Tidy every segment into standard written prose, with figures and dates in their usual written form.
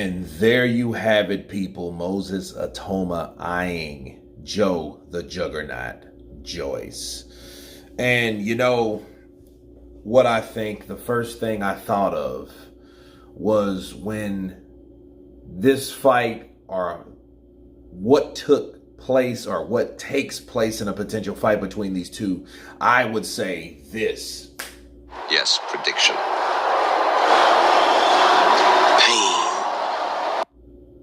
And there you have it, people. Moses Itauma eyeing Joe the Juggernaut Joyce. And you know what I think? The first thing I thought of was when this fight, or what took place, or what takes place in a potential fight between these two, I would say this. Yes, prediction.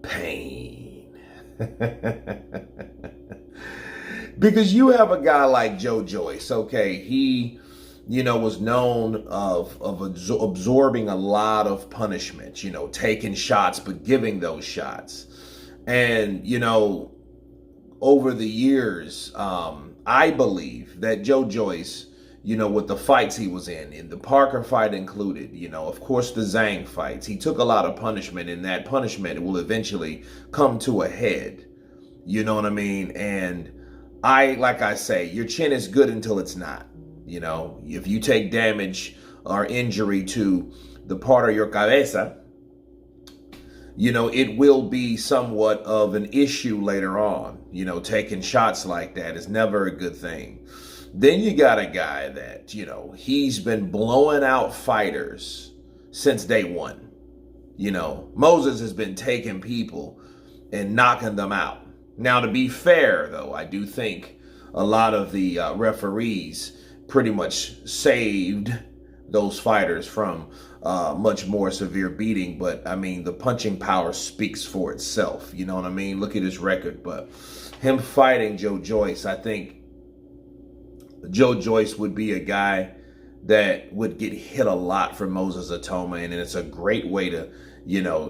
Pain. Because you have a guy like Joe Joyce, okay? He, was known of absorbing a lot of punishment, taking shots, but giving those shots. And, over the years, I believe that Joe Joyce, with the fights he was in the Parker fight included, of course, the Zhang fights, he took a lot of punishment, and that punishment will eventually come to a head. You know what I mean? And like I say, your chin is good until it's not. If you take damage or injury to the part of your cabeza, it will be somewhat of an issue later on. Taking shots like that is never a good thing. Then you got a guy that, he's been blowing out fighters since day one. Moses has been taking people and knocking them out. Now, to be fair, though, I do think a lot of the referees pretty much saved those fighters from much more severe beating. But, I mean, the punching power speaks for itself. You know what I mean? Look at his record. But him fighting Joe Joyce, I think Joe Joyce would be a guy that would get hit a lot from Moses Itauma. And it's a great way to,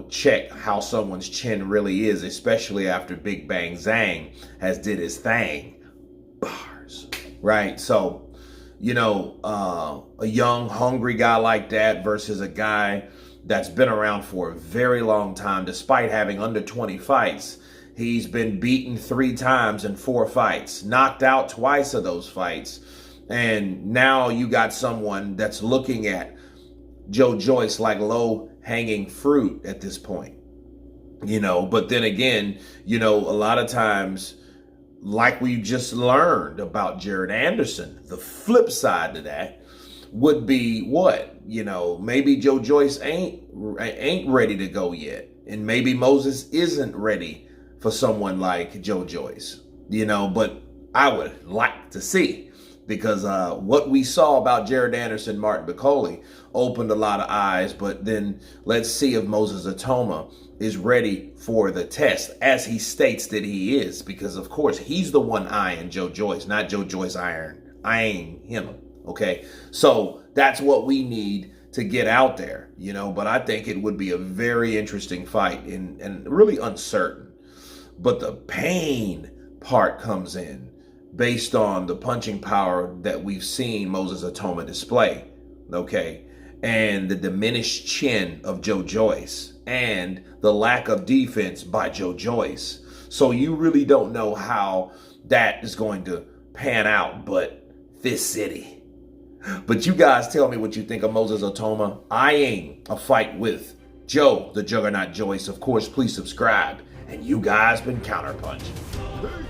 check how someone's chin really is, especially after Big Bang Zhang has did his thing. Bars. Right? So, a young, hungry guy like that versus a guy that's been around for a very long time, despite having under 20 fights. He's been beaten 3 times in 4 fights, knocked out twice of those fights. And now you got someone that's looking at Joe Joyce like low-hanging fruit at this point. But then again, a lot of times, like we just learned about Jared Anderson, the flip side to that would be what? Maybe Joe Joyce ain't ready to go yet. And maybe Moses isn't ready for someone like Joe Joyce, but I would like to see, because what we saw about Jared Anderson, Martin Bacoli opened a lot of eyes. But then let's see if Moses Itauma is ready for the test, as he states that he is, because of course he's the one eyeing Joe Joyce, not Joe Joyce eyeing him. Okay, so that's what we need to get out there, but I think it would be a very interesting fight and really uncertain. But the pain part comes in based on the punching power that we've seen Moses Itauma display, okay, and the diminished chin of Joe Joyce and the lack of defense by Joe Joyce. So you really don't know how that is going to pan out, but this city. But you guys tell me what you think of Moses Itauma eyeing a fight with Joe the Juggernaut Joyce. Of course, please subscribe. And you guys been Counterpunching.